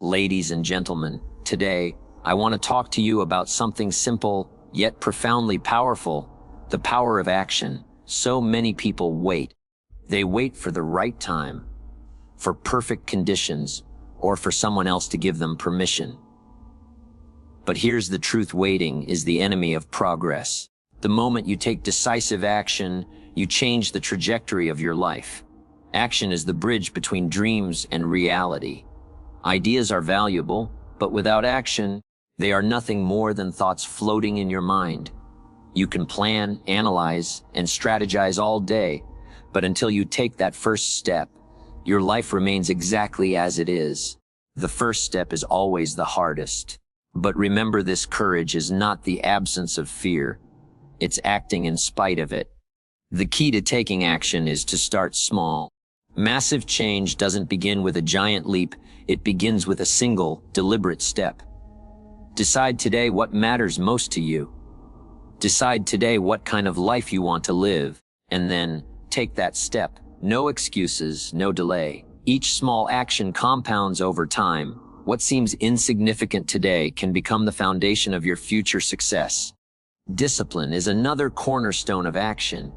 Ladies and gentlemen, today I want to talk to you about something simple yet profoundly powerful, the power of action. So many people wait. They wait for the right time, for perfect conditions, or for someone else to give them permission. But here's the truth: waiting is the enemy of progress. The moment you take decisive action, you change the trajectory of your life. Action is the bridge between dreams and reality. Ideas are valuable, but without action, they are nothing more than thoughts floating in your mind. You can plan, analyze, and strategize all day, but until you take that first step, your life remains exactly as it is. The first step is always the hardest. But remember, this courage is not the absence of fear. It's acting in spite of it. The key to taking action is to start small. Massive change doesn't begin with a giant leap. It begins with a single, deliberate step. Decide today what matters most to you. Decide today what kind of life you want to live, and then take that step. No excuses, no delay. Each small action compounds over time. What seems insignificant today can become the foundation of your future success. Discipline is another cornerstone of action.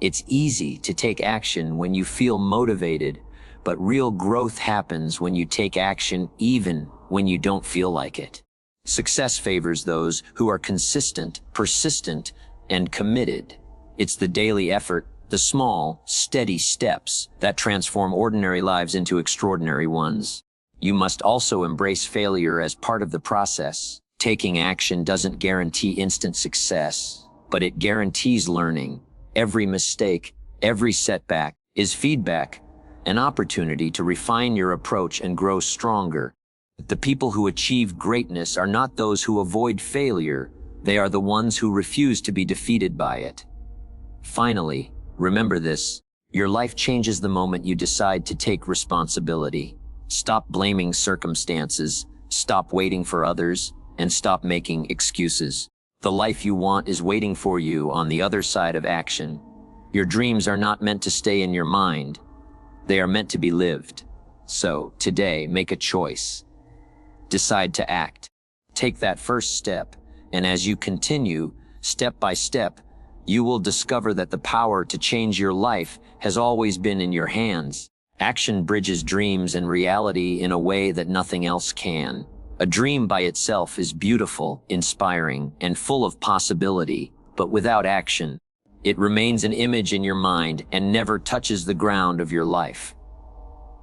It's easy to take action when you feel motivated, but real growth happens when you take action even when you don't feel like it. Success favors those who are consistent, persistent, and committed. It's the daily effort, the small, steady steps that transform ordinary lives into extraordinary ones. You must also embrace failure as part of the process. Taking action doesn't guarantee instant success, but it guarantees learning. Every mistake, every setback is feedback, an opportunity to refine your approach and grow stronger. The people who achieve greatness are not those who avoid failure. They are the ones who refuse to be defeated by it. Finally, remember this: your life changes the moment you decide to take responsibility. Stop blaming circumstances, stop waiting for others, and stop making excuses. The life you want is waiting for you on the other side of action. Your dreams are not meant to stay in your mind. They are meant to be lived. So, today, make a choice. Decide to act. Take that first step, and as you continue, step by step, you will discover that the power to change your life has always been in your hands. Action bridges dreams and reality in a way that nothing else can. A dream by itself is beautiful, inspiring, and full of possibility, but without action, it remains an image in your mind and never touches the ground of your life.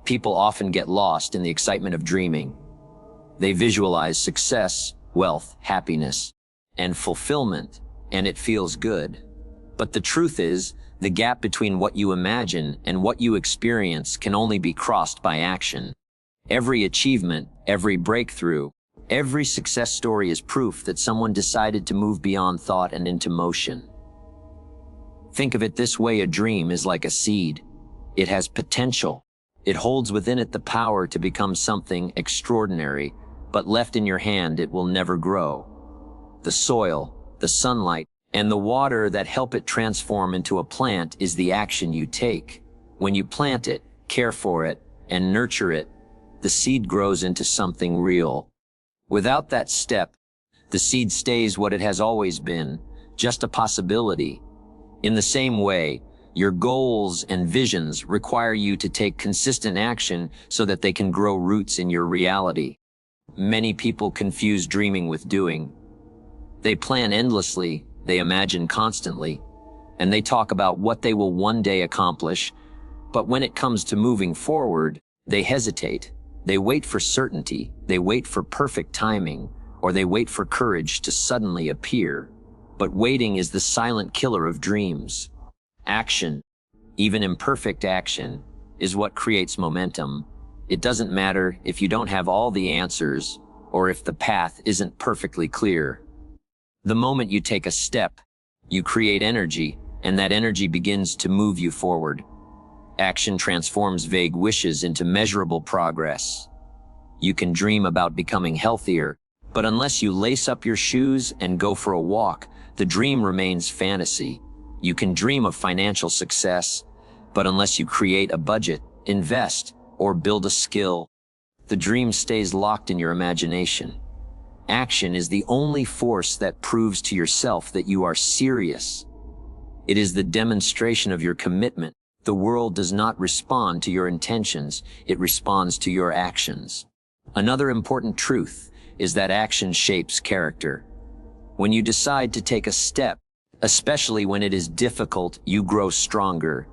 People often get lost in the excitement of dreaming. They visualize success, wealth, happiness, and fulfillment, and it feels good. But the truth is, the gap between what you imagine and what you experience can only be crossed by action. Every achievement, every breakthrough, every success story is proof that someone decided to move beyond thought and into motion. Think of it this way: a dream is like a seed. It has potential. It holds within it the power to become something extraordinary, but left in your hand, it will never grow. The soil, the sunlight, and the water that help it transform into a plant is the action you take. When you plant it, care for it, and nurture it, the seed grows into something real. Without that step, the seed stays what it has always been, just a possibility. In the same way, your goals and visions require you to take consistent action so that they can grow roots in your reality. Many people confuse dreaming with doing. They plan endlessly, they imagine constantly, and they talk about what they will one day accomplish, but when it comes to moving forward, they hesitate. They wait for certainty, they wait for perfect timing, or they wait for courage to suddenly appear. But waiting is the silent killer of dreams. Action, even imperfect action, is what creates momentum. It doesn't matter if you don't have all the answers or if the path isn't perfectly clear. The moment you take a step, you create energy, and that energy begins to move you forward. Action transforms vague wishes into measurable progress. You can dream about becoming healthier, but unless you lace up your shoes and go for a walk, the dream remains fantasy. You can dream of financial success, but unless you create a budget, invest, or build a skill, The dream stays locked in your imagination. Action is the only force that proves to yourself that you are serious. It is the demonstration of your commitment. The world does not respond to your intentions, it responds to your actions. Another important truth is that action shapes character. When you decide to take a step, especially when it is difficult, you grow stronger.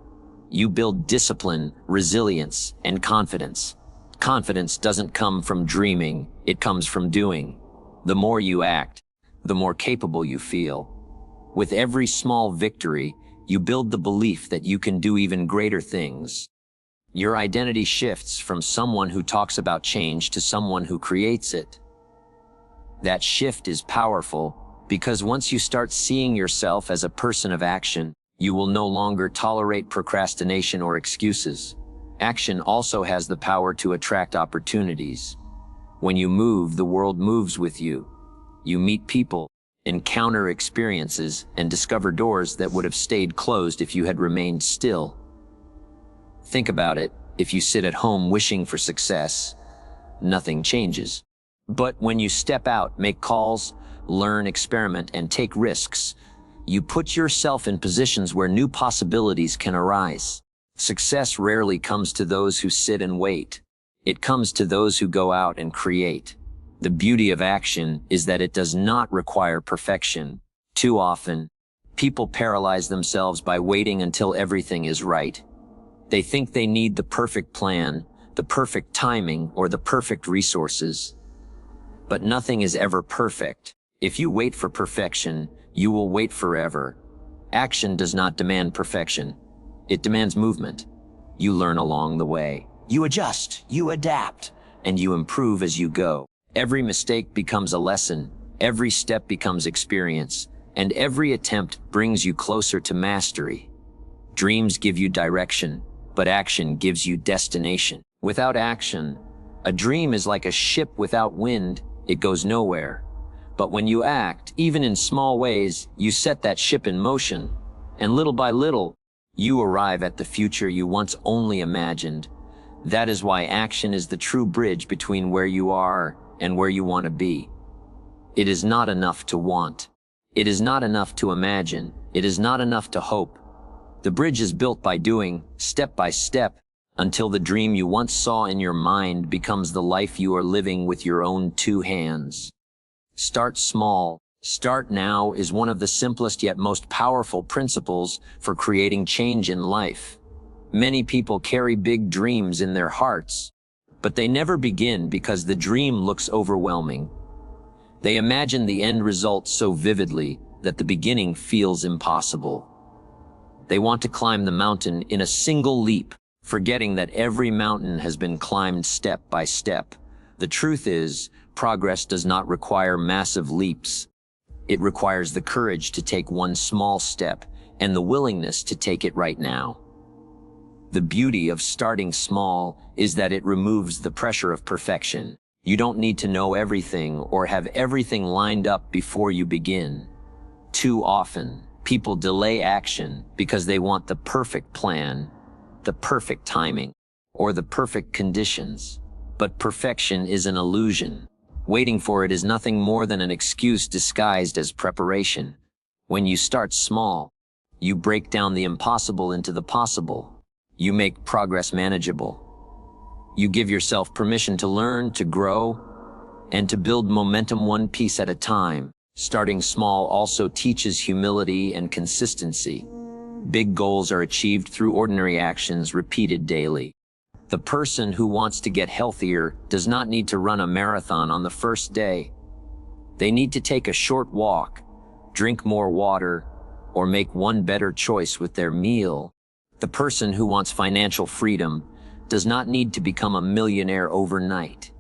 You build discipline, resilience, and confidence. Confidence doesn't come from dreaming, it comes from doing. The more you act, the more capable you feel. With every small victory, you build the belief that you can do even greater things. Your identity shifts from someone who talks about change to someone who creates it. That shift is powerful because once you start seeing yourself as a person of action, you will no longer tolerate procrastination or excuses. Action also has the power to attract opportunities. When you move, the world moves with you. You meet people, encounter experiences, and discover doors that would have stayed closed if you had remained still. Think about it. If you sit at home wishing for success, nothing changes. But when you step out, make calls, learn, experiment, and take risks, you put yourself in positions where new possibilities can arise. Success rarely comes to those who sit and wait. It comes to those who go out and create. The beauty of action is that it does not require perfection. Too often, people paralyze themselves by waiting until everything is right. They think they need the perfect plan, the perfect timing, or the perfect resources. But nothing is ever perfect. If you wait for perfection, you will wait forever. Action does not demand perfection. It demands movement. You learn along the way. You adjust, you adapt, and you improve as you go. Every mistake becomes a lesson, every step becomes experience, and every attempt brings you closer to mastery. Dreams give you direction, but action gives you destination. Without action, a dream is like a ship without wind, it goes nowhere. But when you act, even in small ways, you set that ship in motion, and little by little, you arrive at the future you once only imagined. That is why action is the true bridge between where you are and where you want to be. It is not enough to want. It is not enough to imagine. It is not enough to hope. The bridge is built by doing, step by step, until the dream you once saw in your mind becomes the life you are living with your own 2 hands. Start small. Start now is one of the simplest yet most powerful principles for creating change in life. Many people carry big dreams in their hearts, but they never begin because the dream looks overwhelming. They imagine the end result so vividly that the beginning feels impossible. They want to climb the mountain in a single leap, forgetting that every mountain has been climbed step by step. The truth is, progress does not require massive leaps. It requires the courage to take one small step and the willingness to take it right now. The beauty of starting small is that it removes the pressure of perfection. You don't need to know everything or have everything lined up before you begin. Too often, people delay action because they want the perfect plan, the perfect timing, or the perfect conditions. But perfection is an illusion. Waiting for it is nothing more than an excuse disguised as preparation. When you start small, you break down the impossible into the possible. You make progress manageable. You give yourself permission to learn, to grow, and to build momentum one piece at a time. Starting small also teaches humility and consistency. Big goals are achieved through ordinary actions repeated daily. The person who wants to get healthier does not need to run a marathon on the first day. They need to take a short walk, drink more water, or make one better choice with their meal. The person who wants financial freedom does not need to become a millionaire overnight.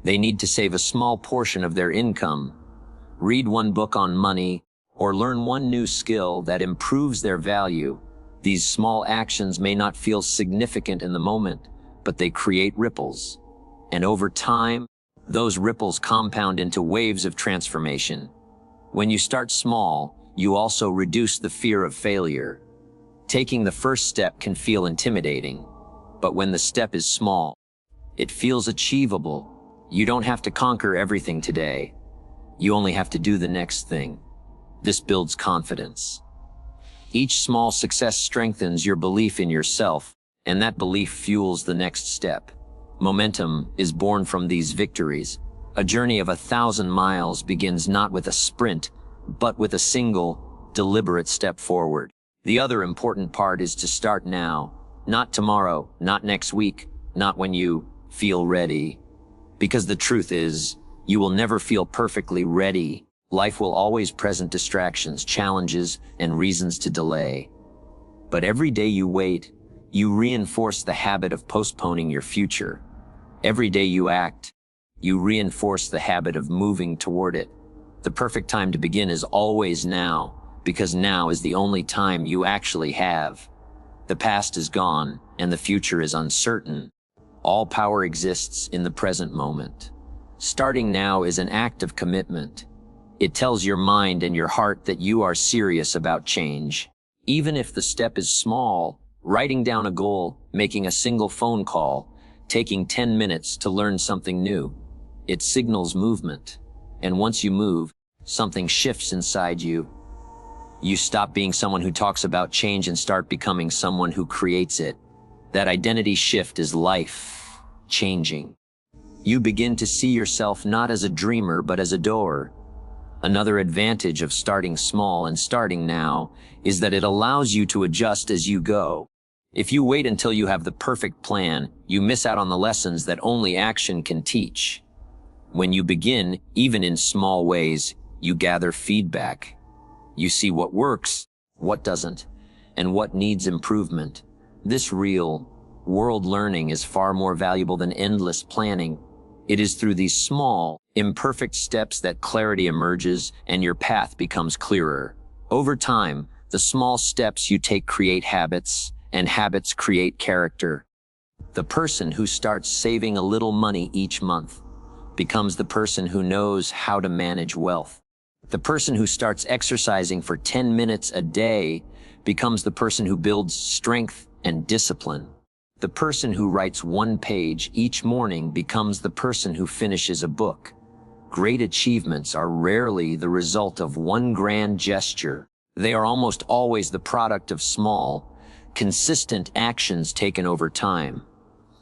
They need to save a small portion of their income, read one book on money, or learn one new skill that improves their value. These small actions may not feel significant in the moment, but they create ripples. And over time, those ripples compound into waves of transformation. When you start small, you also reduce the fear of failure. Taking the first step can feel intimidating, but when the step is small, It feels achievable. You don't have to conquer everything today. You only have to do the next thing. This builds confidence. Each small success strengthens your belief in yourself, and that belief fuels the next step. Momentum is born from these victories. A journey of 1,000 miles begins not with a sprint, but with a single, deliberate step forward. The other important part is to start now, not tomorrow, not next week, not when you feel ready. Because the truth is, you will never feel perfectly ready. Life will always present distractions, challenges, and reasons to delay. But every day you wait, you reinforce the habit of postponing your future. Every day you act, you reinforce the habit of moving toward it. The perfect time to begin is always now, because now is the only time you actually have. The past is gone, and the future is uncertain. All power exists in the present moment. Starting now is an act of commitment. It tells your mind and your heart that you are serious about change. Even if the step is small, writing down a goal, making a single phone call, taking 10 minutes to learn something new, it signals movement. And once you move, something shifts inside you. You stop being someone who talks about change and start becoming someone who creates it. That identity shift is life-changing. You begin to see yourself not as a dreamer, but as a doer. Another advantage of starting small and starting now is that it allows you to adjust as you go. If you wait until you have the perfect plan, you miss out on the lessons that only action can teach. When you begin, even in small ways, you gather feedback. You see what works, what doesn't, and what needs improvement. This real-world learning is far more valuable than endless planning. It is through these small, imperfect steps that clarity emerges and your path becomes clearer. Over time, the small steps you take create habits, and habits create character. The person who starts saving a little money each month becomes the person who knows how to manage wealth. The person who starts exercising for 10 minutes a day becomes the person who builds strength and discipline. The person who writes one page each morning becomes the person who finishes a book. Great achievements are rarely the result of one grand gesture. They are almost always the product of small, consistent actions taken over time.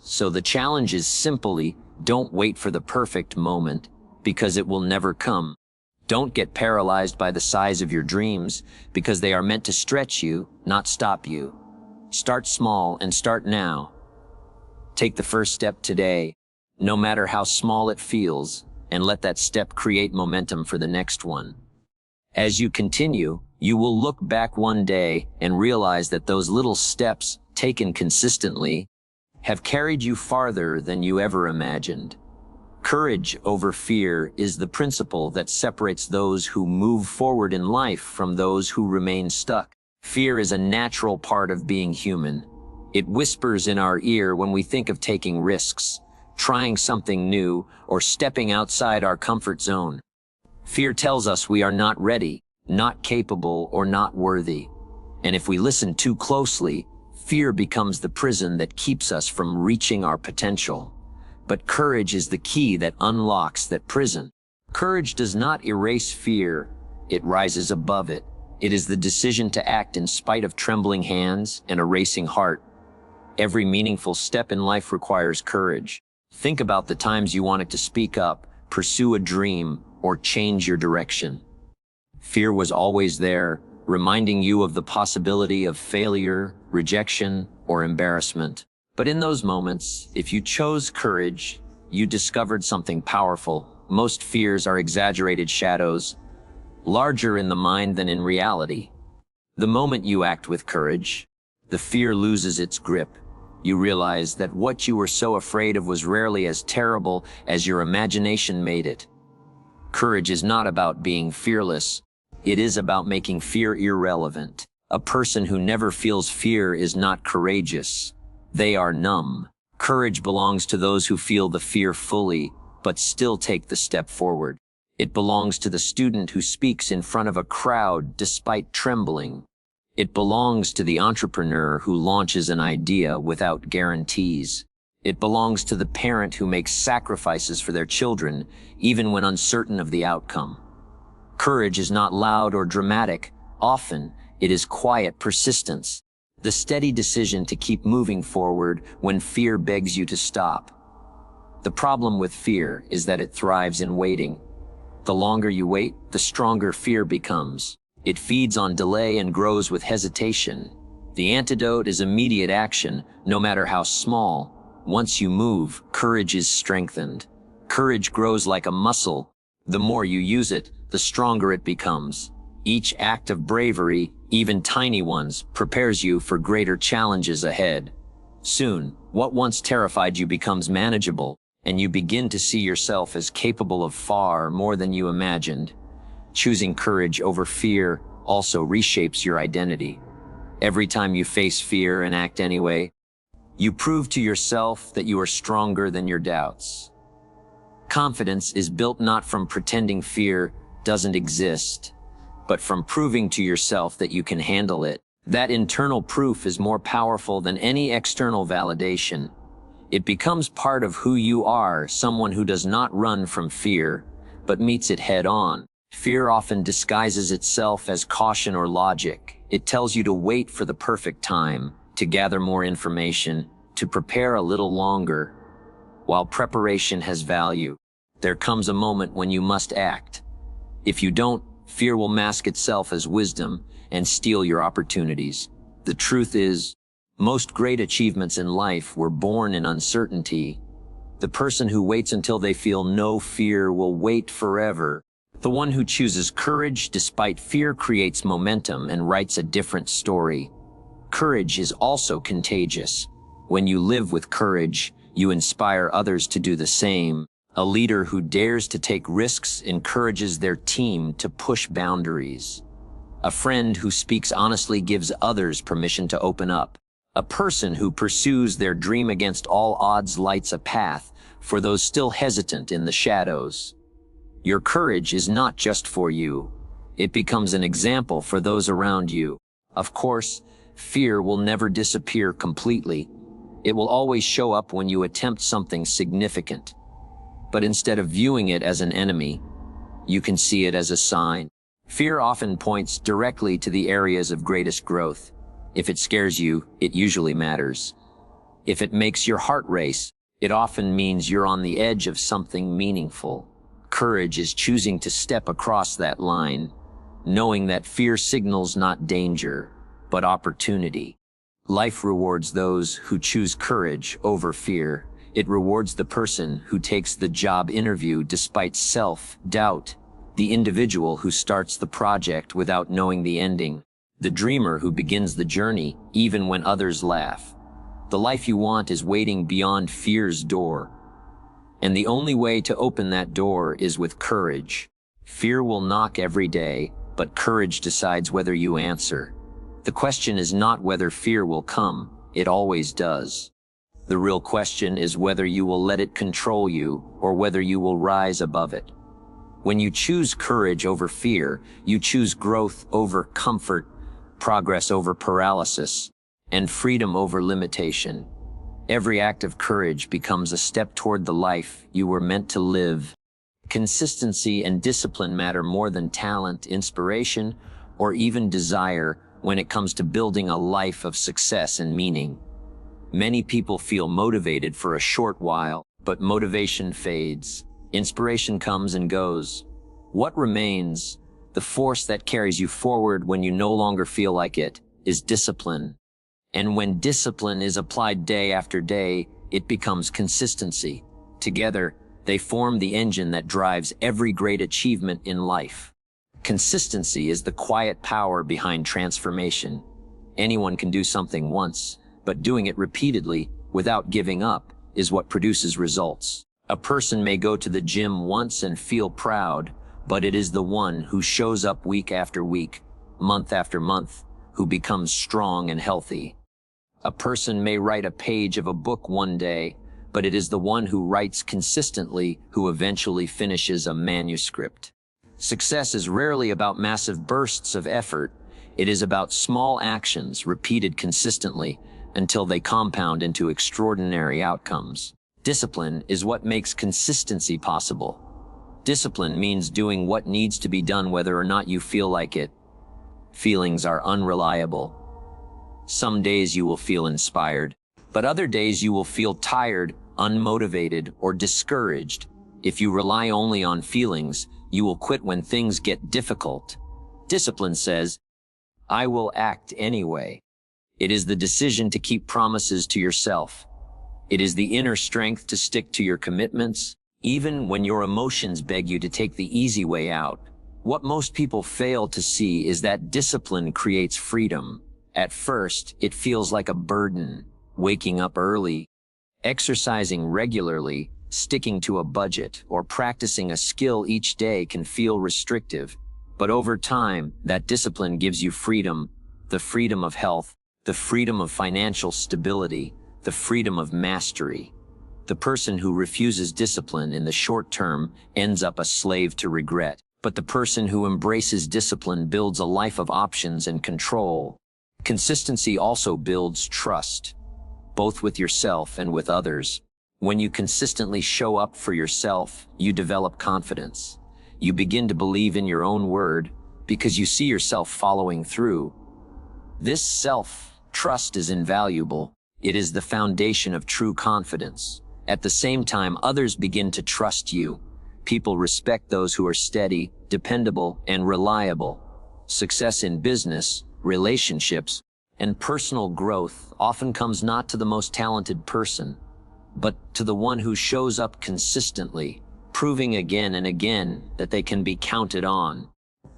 So the challenge is simply, don't wait for the perfect moment, because it will never come. Don't get paralyzed by the size of your dreams, because they are meant to stretch you, not stop you. Start small and start now. Take the first step today, no matter how small it feels, and let that step create momentum for the next one. As you continue, you will look back one day and realize that those little steps, taken consistently, have carried you farther than you ever imagined. Courage over fear is the principle that separates those who move forward in life from those who remain stuck. Fear is a natural part of being human. It whispers in our ear when we think of taking risks, trying something new, or stepping outside our comfort zone. Fear tells us we are not ready, not capable, or not worthy. And if we listen too closely, fear becomes the prison that keeps us from reaching our potential. But courage is the key that unlocks that prison. Courage does not erase fear, it rises above it. It is the decision to act in spite of trembling hands and a racing heart. Every meaningful step in life requires courage. Think about the times you wanted to speak up, pursue a dream, or change your direction. Fear was always there, reminding you of the possibility of failure, rejection, or embarrassment. But in those moments, if you chose courage, you discovered something powerful. Most fears are exaggerated shadows, larger in the mind than in reality. The moment you act with courage, the fear loses its grip. You realize that what you were so afraid of was rarely as terrible as your imagination made it. Courage is not about being fearless. It is about making fear irrelevant. A person who never feels fear is not courageous. They are numb. Courage belongs to those who feel the fear fully, but still take the step forward. It belongs to the student who speaks in front of a crowd despite trembling. It belongs to the entrepreneur who launches an idea without guarantees. It belongs to the parent who makes sacrifices for their children, even when uncertain of the outcome. Courage is not loud or dramatic. Often, it is quiet persistence, the steady decision to keep moving forward when fear begs you to stop. The problem with fear is that it thrives in waiting. The longer you wait, the stronger fear becomes. It feeds on delay and grows with hesitation. The antidote is immediate action, no matter how small. Once you move, courage is strengthened. Courage grows like a muscle. The more you use it, the stronger it becomes. Each act of bravery, even tiny ones, prepares you for greater challenges ahead. Soon, what once terrified you becomes manageable, and you begin to see yourself as capable of far more than you imagined. Choosing courage over fear also reshapes your identity. Every time you face fear and act anyway, you prove to yourself that you are stronger than your doubts. Confidence is built not from pretending fear doesn't exist, but from proving to yourself that you can handle it. That internal proof is more powerful than any external validation. It becomes part of who you are, someone who does not run from fear, but meets it head on. Fear often disguises itself as caution or logic. It tells you to wait for the perfect time, to gather more information, to prepare a little longer. While preparation has value, there comes a moment when you must act. If you don't, fear will mask itself as wisdom and steal your opportunities. The truth is, most great achievements in life were born in uncertainty. The person who waits until they feel no fear will wait forever. The one who chooses courage despite fear creates momentum and writes a different story. Courage is also contagious. When you live with courage, you inspire others to do the same. A leader who dares to take risks encourages their team to push boundaries. A friend who speaks honestly gives others permission to open up. A person who pursues their dream against all odds lights a path for those still hesitant in the shadows. Your courage is not just for you. It becomes an example for those around you. Of course, fear will never disappear completely. It will always show up when you attempt something significant. But instead of viewing it as an enemy, you can see it as a sign. Fear often points directly to the areas of greatest growth. If it scares you, it usually matters. If it makes your heart race, it often means you're on the edge of something meaningful. Courage is choosing to step across that line, knowing that fear signals not danger, but opportunity. Life rewards those who choose courage over fear. It rewards the person who takes the job interview despite self-doubt, the individual who starts the project without knowing the ending, the dreamer who begins the journey even when others laugh. The life you want is waiting beyond fear's door. And the only way to open that door is with courage. Fear will knock every day, but courage decides whether you answer. The question is not whether fear will come, it always does. The real question is whether you will let it control you or whether you will rise above it. When you choose courage over fear, you choose growth over comfort, progress over paralysis, and freedom over limitation. Every act of courage becomes a step toward the life you were meant to live. Consistency and discipline matter more than talent, inspiration, or even desire when it comes to building a life of success and meaning. Many people feel motivated for a short while, but motivation fades. Inspiration comes and goes. What remains, the force that carries you forward when you no longer feel like it, is discipline. And when discipline is applied day after day, it becomes consistency. Together, they form the engine that drives every great achievement in life. Consistency is the quiet power behind transformation. Anyone can do something once, but doing it repeatedly, without giving up, is what produces results. A person may go to the gym once and feel proud, but it is the one who shows up week after week, month after month, who becomes strong and healthy. A person may write a page of a book one day, but it is the one who writes consistently who eventually finishes a manuscript. Success is rarely about massive bursts of effort. It is about small actions repeated consistently until they compound into extraordinary outcomes. Discipline is what makes consistency possible. Discipline means doing what needs to be done whether or not you feel like it. Feelings are unreliable. Some days you will feel inspired, but other days you will feel tired, unmotivated, or discouraged. If you rely only on feelings, you will quit when things get difficult. Discipline says, I will act anyway. It is the decision to keep promises to yourself. It is the inner strength to stick to your commitments, even when your emotions beg you to take the easy way out. What most people fail to see is that discipline creates freedom. At first, it feels like a burden. Waking up early, exercising regularly, sticking to a budget, or practicing a skill each day can feel restrictive. But over time, that discipline gives you freedom, the freedom of health, the freedom of financial stability, the freedom of mastery. The person who refuses discipline in the short term ends up a slave to regret. But the person who embraces discipline builds a life of options and control. Consistency also builds trust, both with yourself and with others. When you consistently show up for yourself, you develop confidence. You begin to believe in your own word because you see yourself following through. This self-trust is invaluable. It is the foundation of true confidence. At the same time, others begin to trust you. People respect those who are steady, dependable, and reliable. Success in business, relationships, and personal growth often comes not to the most talented person, but to the one who shows up consistently, proving again and again that they can be counted on.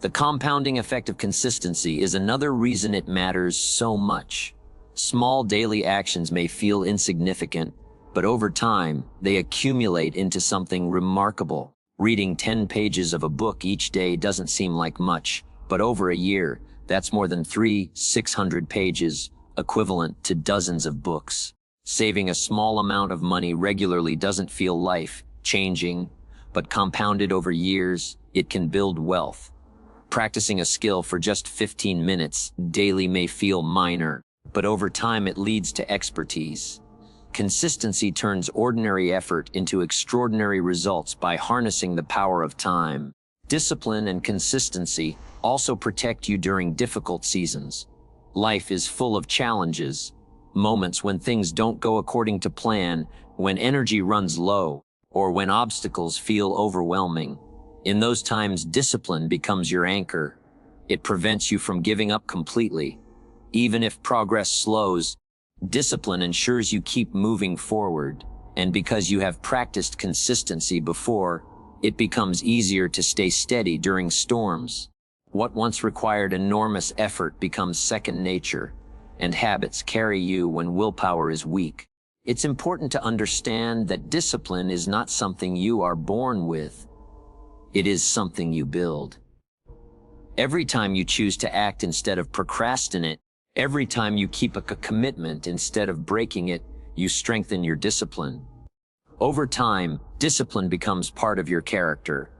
The compounding effect of consistency is another reason it matters so much. Small daily actions may feel insignificant, but over time, they accumulate into something remarkable. Reading 10 pages of a book each day doesn't seem like much, but over a year, that's more than 600 pages, equivalent to dozens of books. Saving a small amount of money regularly doesn't feel life-changing, but compounded over years, it can build wealth. Practicing a skill for just 15 minutes daily may feel minor, but over time it leads to expertise. Consistency turns ordinary effort into extraordinary results by harnessing the power of time. Discipline and consistency also protect you during difficult seasons. Life is full of challenges, moments when things don't go according to plan, when energy runs low, or when obstacles feel overwhelming. In those times, discipline becomes your anchor. It prevents you from giving up completely. Even if progress slows, discipline ensures you keep moving forward, and because you have practiced consistency before, it becomes easier to stay steady during storms. What once required enormous effort becomes second nature, and habits carry you when willpower is weak. It's important to understand that discipline is not something you are born with. It is something you build. Every time you choose to act instead of procrastinate, every time you keep a commitment instead of breaking it, you strengthen your discipline. Over time, discipline becomes part of your character.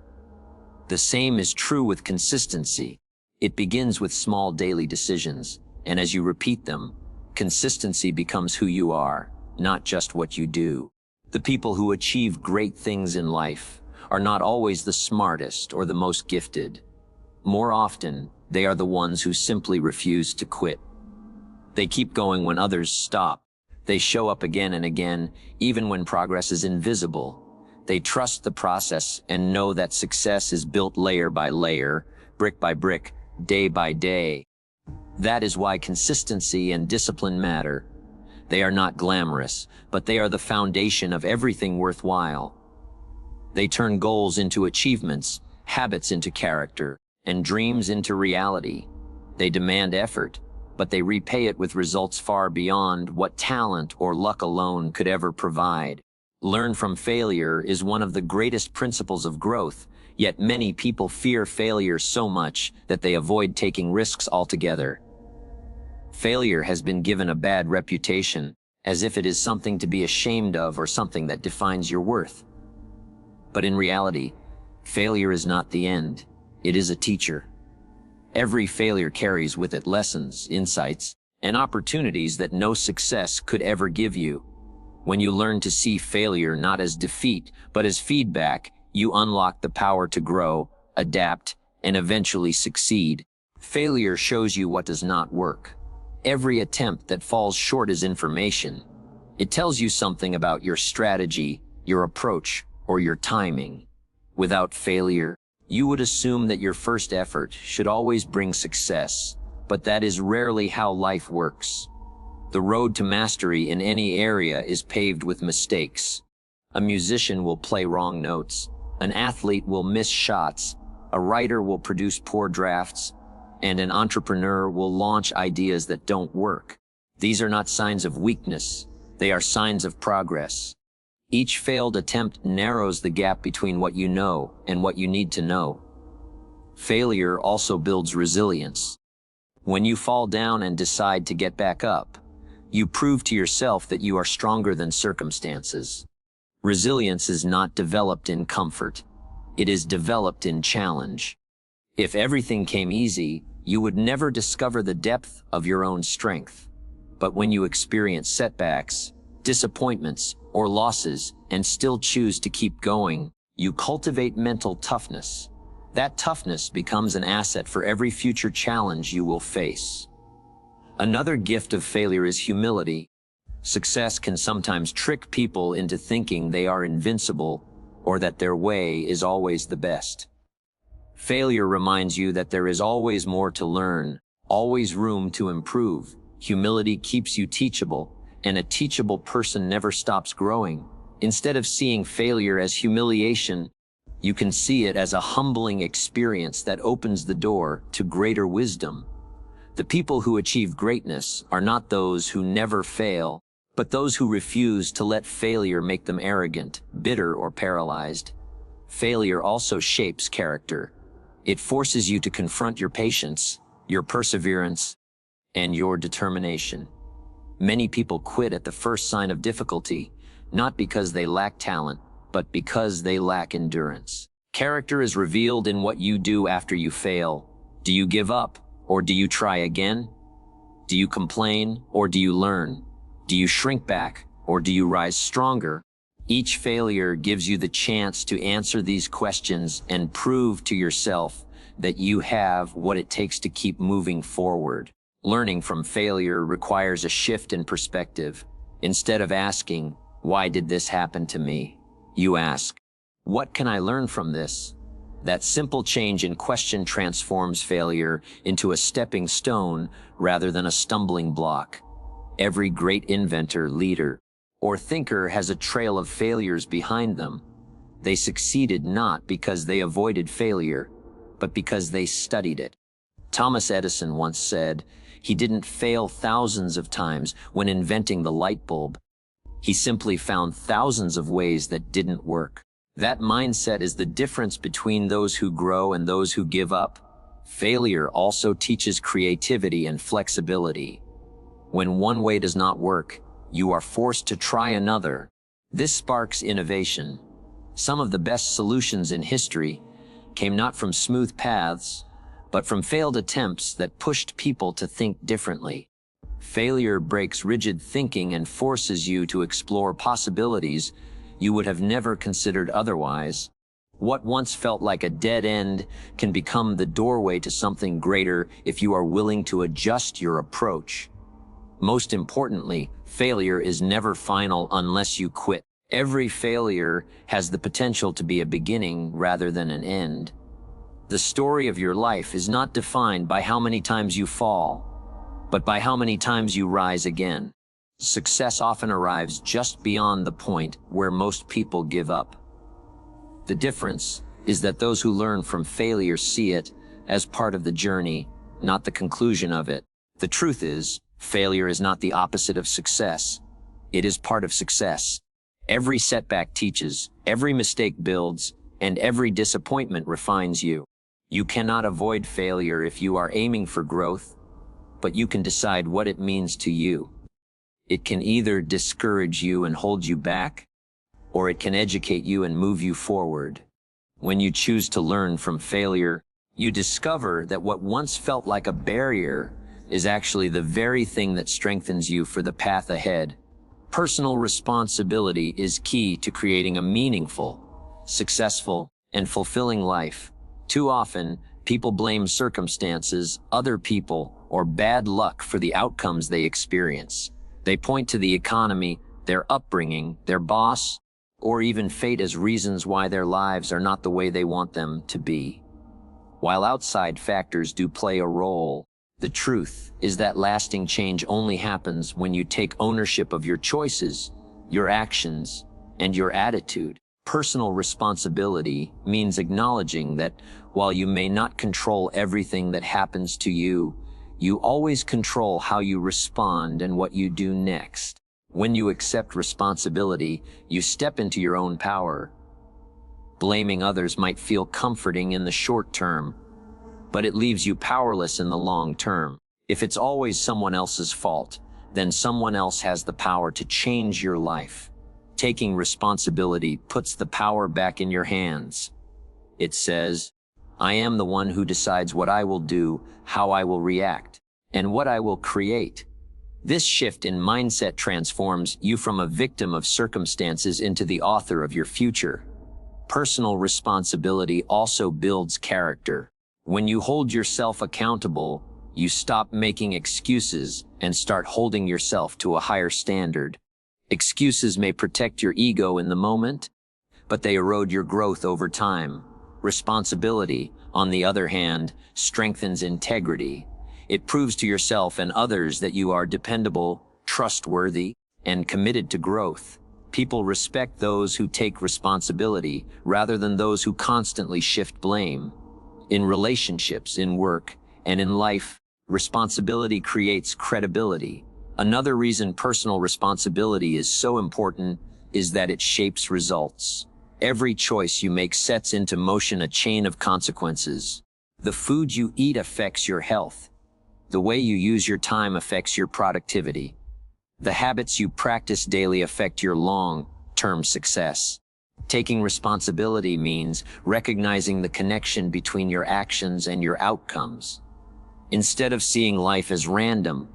The same is true with consistency. It begins with small daily decisions, and as you repeat them, consistency becomes who you are, not just what you do. The people who achieve great things in life are not always the smartest or the most gifted. More often, they are the ones who simply refuse to quit. They keep going when others stop. They show up again and again, even when progress is invisible. They trust the process and know that success is built layer by layer, brick by brick, day by day. That is why consistency and discipline matter. They are not glamorous, but they are the foundation of everything worthwhile. They turn goals into achievements, habits into character, and dreams into reality. They demand effort, but they repay it with results far beyond what talent or luck alone could ever provide. Learn from failure is one of the greatest principles of growth, yet many people fear failure so much that they avoid taking risks altogether. Failure has been given a bad reputation, as if it is something to be ashamed of or something that defines your worth. But in reality, failure is not the end. It is a teacher. Every failure carries with it lessons, insights, and opportunities that no success could ever give you. When you learn to see failure not as defeat, but as feedback, you unlock the power to grow, adapt, and eventually succeed. Failure shows you what does not work. Every attempt that falls short is information. It tells you something about your strategy, your approach, or your timing. Without failure, you would assume that your first effort should always bring success, but that is rarely how life works. The road to mastery in any area is paved with mistakes. A musician will play wrong notes. An athlete will miss shots. A writer will produce poor drafts. And an entrepreneur will launch ideas that don't work. These are not signs of weakness. They are signs of progress. Each failed attempt narrows the gap between what you know and what you need to know. Failure also builds resilience. When you fall down and decide to get back up, you prove to yourself that you are stronger than circumstances. Resilience is not developed in comfort. It is developed in challenge. If everything came easy, you would never discover the depth of your own strength. But when you experience setbacks, disappointments, or losses, and still choose to keep going, you cultivate mental toughness. That toughness becomes an asset for every future challenge you will face. Another gift of failure is humility. Success can sometimes trick people into thinking they are invincible or that their way is always the best. Failure reminds you that there is always more to learn, always room to improve. Humility keeps you teachable, and a teachable person never stops growing. Instead of seeing failure as humiliation, you can see it as a humbling experience that opens the door to greater wisdom. The people who achieve greatness are not those who never fail, but those who refuse to let failure make them arrogant, bitter, or paralyzed. Failure also shapes character. It forces you to confront your patience, your perseverance, and your determination. Many people quit at the first sign of difficulty, not because they lack talent, but because they lack endurance. Character is revealed in what you do after you fail. Do you give up, or do you try again? Do you complain, or do you learn? Do you shrink back, or do you rise stronger? Each failure gives you the chance to answer these questions and prove to yourself that you have what it takes to keep moving forward. Learning from failure requires a shift in perspective. Instead of asking, "Why did this happen to me?" you ask, "What can I learn from this?" That simple change in question transforms failure into a stepping stone rather than a stumbling block. Every great inventor, leader, or thinker has a trail of failures behind them. They succeeded not because they avoided failure, but because they studied it. Thomas Edison once said he didn't fail thousands of times when inventing the light bulb. He simply found thousands of ways that didn't work. That mindset is the difference between those who grow and those who give up. Failure also teaches creativity and flexibility. When one way does not work, you are forced to try another. This sparks innovation. Some of the best solutions in history came not from smooth paths, but from failed attempts that pushed people to think differently. Failure breaks rigid thinking and forces you to explore possibilities you would have never considered otherwise. What once felt like a dead end can become the doorway to something greater if you are willing to adjust your approach. Most importantly, failure is never final unless you quit. Every failure has the potential to be a beginning rather than an end. The story of your life is not defined by how many times you fall, but by how many times you rise again. Success often arrives just beyond the point where most people give up. The difference is that those who learn from failure see it as part of the journey, not the conclusion of it. The truth is, failure is not the opposite of success. It is part of success. Every setback teaches, every mistake builds, and every disappointment refines you. You cannot avoid failure if you are aiming for growth, but you can decide what it means to you. It can either discourage you and hold you back, or it can educate you and move you forward. When you choose to learn from failure, you discover that what once felt like a barrier is actually the very thing that strengthens you for the path ahead. Personal responsibility is key to creating a meaningful, successful, and fulfilling life. Too often, people blame circumstances, other people, or bad luck for the outcomes they experience. They point to the economy, their upbringing, their boss, or even fate as reasons why their lives are not the way they want them to be. While outside factors do play a role, the truth is that lasting change only happens when you take ownership of your choices, your actions, and your attitude. Personal responsibility means acknowledging that while you may not control everything that happens to you, you always control how you respond and what you do next. When you accept responsibility, you step into your own power. Blaming others might feel comforting in the short term, but it leaves you powerless in the long term. If it's always someone else's fault, then someone else has the power to change your life. Taking responsibility puts the power back in your hands. It says, I am the one who decides what I will do, how I will react, and what I will create. This shift in mindset transforms you from a victim of circumstances into the author of your future. Personal responsibility also builds character. When you hold yourself accountable, you stop making excuses and start holding yourself to a higher standard. Excuses may protect your ego in the moment, but they erode your growth over time. Responsibility, on the other hand, strengthens integrity. It proves to yourself and others that you are dependable, trustworthy, and committed to growth. People respect those who take responsibility rather than those who constantly shift blame. In relationships, in work, and in life, responsibility creates credibility. Another reason personal responsibility is so important is that it shapes results. Every choice you make sets into motion a chain of consequences. The food you eat affects your health. The way you use your time affects your productivity. The habits you practice daily affect your long-term success. Taking responsibility means recognizing the connection between your actions and your outcomes. Instead of seeing life as random,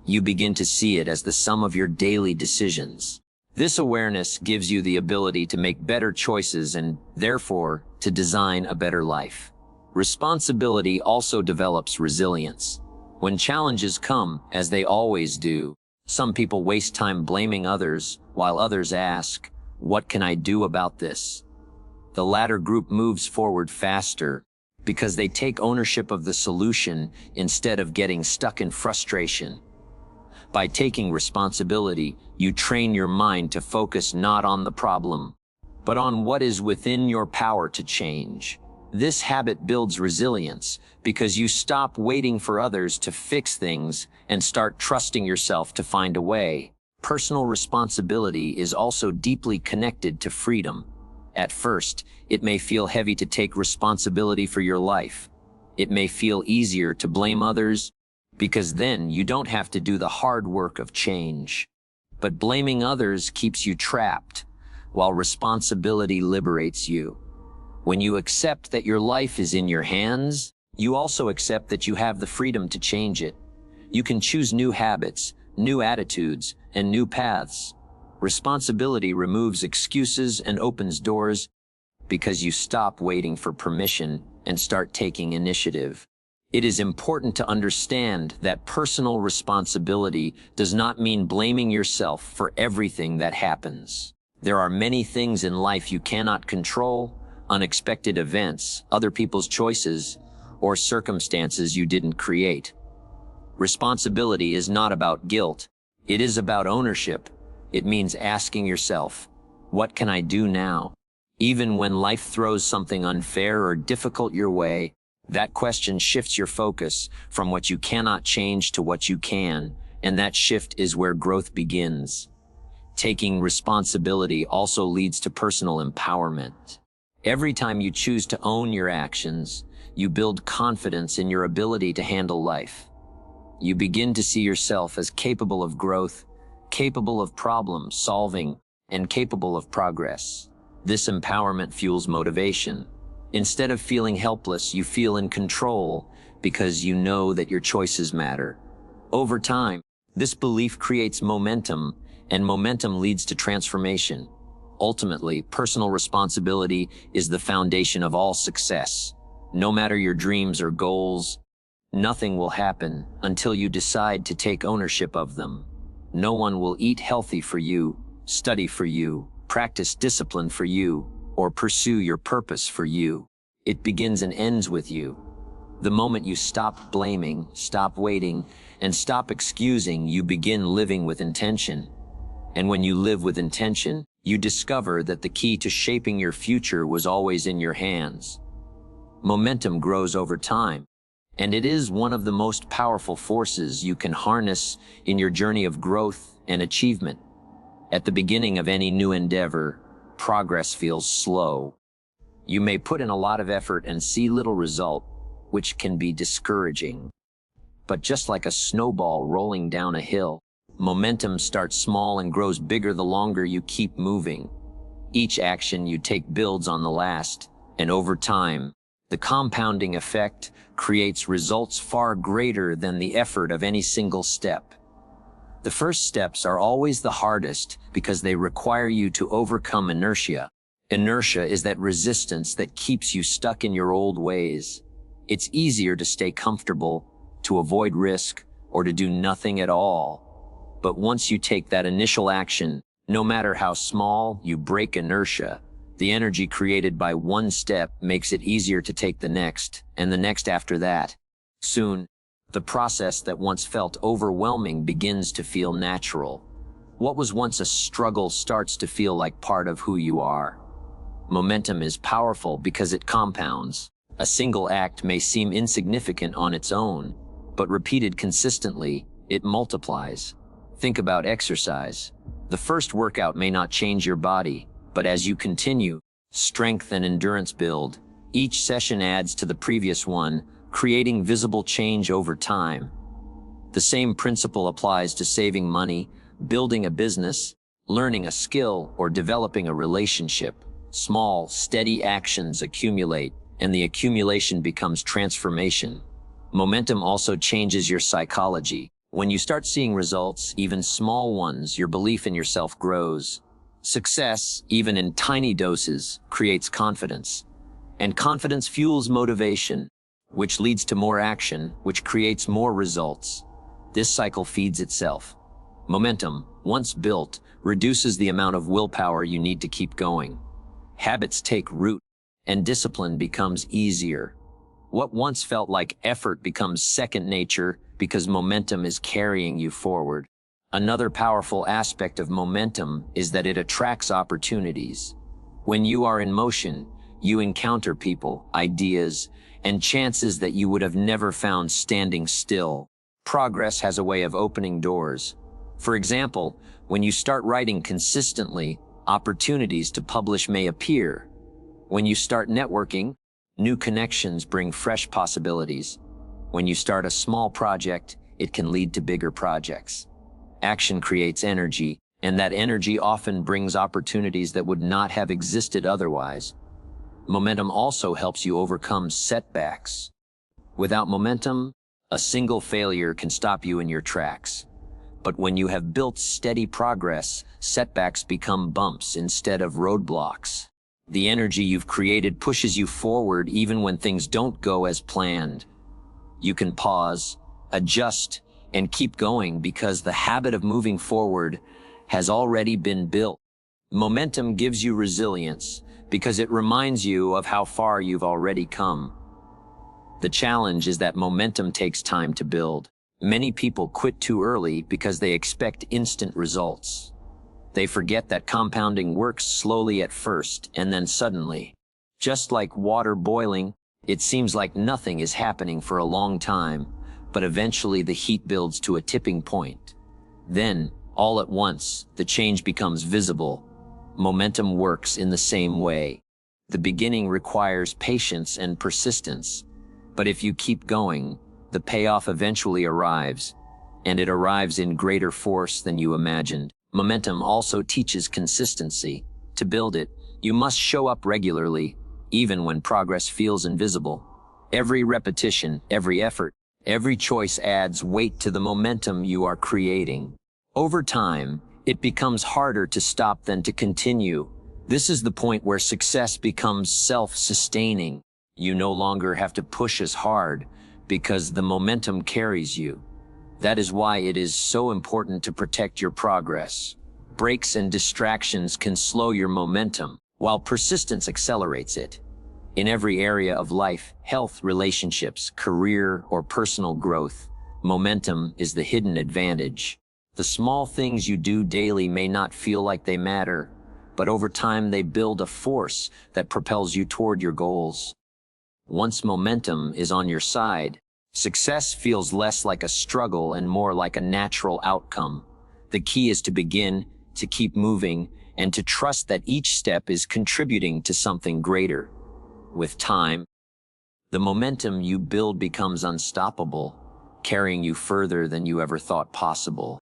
you begin to see it as the sum of your daily decisions. This awareness gives you the ability to make better choices and, therefore, to design a better life. Responsibility also develops resilience. When challenges come, as they always do, some people waste time blaming others, while others ask, "What can I do about this?" The latter group moves forward faster because they take ownership of the solution instead of getting stuck in frustration. By taking responsibility, you train your mind to focus not on the problem, but on what is within your power to change. This habit builds resilience because you stop waiting for others to fix things and start trusting yourself to find a way. Personal responsibility is also deeply connected to freedom. At first, it may feel heavy to take responsibility for your life. It may feel easier to blame others, because then you don't have to do the hard work of change. But blaming others keeps you trapped, while responsibility liberates you. When you accept that your life is in your hands, you also accept that you have the freedom to change it. You can choose new habits, new attitudes, and new paths. Responsibility removes excuses and opens doors because you stop waiting for permission and start taking initiative. It is important to understand that personal responsibility does not mean blaming yourself for everything that happens. There are many things in life you cannot control: unexpected events, other people's choices, or circumstances you didn't create. Responsibility is not about guilt. It is about ownership. It means asking yourself, what can I do now? Even when life throws something unfair or difficult your way, that question shifts your focus from what you cannot change to what you can, and that shift is where growth begins. Taking responsibility also leads to personal empowerment. Every time you choose to own your actions, you build confidence in your ability to handle life. You begin to see yourself as capable of growth, capable of problem solving, and capable of progress. This empowerment fuels motivation. Instead of feeling helpless, you feel in control because you know that your choices matter. Over time, this belief creates momentum, and momentum leads to transformation. Ultimately, personal responsibility is the foundation of all success. No matter your dreams or goals, nothing will happen until you decide to take ownership of them. No one will eat healthy for you, study for you, practice discipline for you, or pursue your purpose for you. It begins and ends with you. The moment you stop blaming, stop waiting, and stop excusing, you begin living with intention. And when you live with intention, you discover that the key to shaping your future was always in your hands. Momentum grows over time, and it is one of the most powerful forces you can harness in your journey of growth and achievement. At the beginning of any new endeavor, progress feels slow. You may put in a lot of effort and see little result, which can be discouraging. But just like a snowball rolling down a hill, momentum starts small and grows bigger the longer you keep moving. Each action you take builds on the last, and over time, the compounding effect creates results far greater than the effort of any single step. The first steps are always the hardest because they require you to overcome inertia. Inertia is that resistance that keeps you stuck in your old ways. It's easier to stay comfortable, to avoid risk, or to do nothing at all. But once you take that initial action, no matter how small, you break inertia. The energy created by one step makes it easier to take the next, and the next after that. Soon, the process that once felt overwhelming begins to feel natural. What was once a struggle starts to feel like part of who you are. Momentum is powerful because it compounds. A single act may seem insignificant on its own, but repeated consistently, it multiplies. Think about exercise. The first workout may not change your body, but as you continue, strength and endurance build. Each session adds to the previous one, creating visible change over time. The same principle applies to saving money, building a business, learning a skill, or developing a relationship. Small, steady actions accumulate, and the accumulation becomes transformation. Momentum also changes your psychology. When you start seeing results, even small ones, your belief in yourself grows. Success, even in tiny doses, creates confidence. And confidence fuels motivation, which leads to more action, which creates more results. This cycle feeds itself. Momentum, once built, reduces the amount of willpower you need to keep going. Habits take root, and discipline becomes easier. What once felt like effort becomes second nature because momentum is carrying you forward. Another powerful aspect of momentum is that it attracts opportunities. When you are in motion, you encounter people, ideas, and chances that you would have never found standing still. Progress has a way of opening doors. For example, when you start writing consistently, opportunities to publish may appear. When you start networking, new connections bring fresh possibilities. When you start a small project, it can lead to bigger projects. Action creates energy, and that energy often brings opportunities that would not have existed otherwise. Momentum also helps you overcome setbacks. Without momentum, a single failure can stop you in your tracks. But when you have built steady progress, setbacks become bumps instead of roadblocks. The energy you've created pushes you forward even when things don't go as planned. You can pause, adjust, and keep going because the habit of moving forward has already been built. Momentum gives you resilience because it reminds you of how far you've already come. The challenge is that momentum takes time to build. Many people quit too early because they expect instant results. They forget that compounding works slowly at first and then suddenly. Just like water boiling, it seems like nothing is happening for a long time, but eventually the heat builds to a tipping point. Then, all at once, the change becomes visible. Momentum works in the same way. The beginning requires patience and persistence, but if you keep going, the payoff eventually arrives, and it arrives in greater force than you imagined. Momentum also teaches consistency. To build it, you must show up regularly, even when progress feels invisible. Every repetition, every effort, Every choice adds weight to the momentum you are creating. Over time, it becomes harder to stop than to continue. This is the point where success becomes self-sustaining. You no longer have to push as hard because the momentum carries you. That is why it is so important to protect your progress. Breaks and distractions can slow your momentum, while persistence accelerates it. In every area of life, health, relationships, career, or personal growth, momentum is the hidden advantage. The small things you do daily may not feel like they matter, but over time they build a force that propels you toward your goals. Once momentum is on your side, success feels less like a struggle and more like a natural outcome. The key is to begin, to keep moving, and to trust that each step is contributing to something greater. With time, the momentum you build becomes unstoppable, carrying you further than you ever thought possible.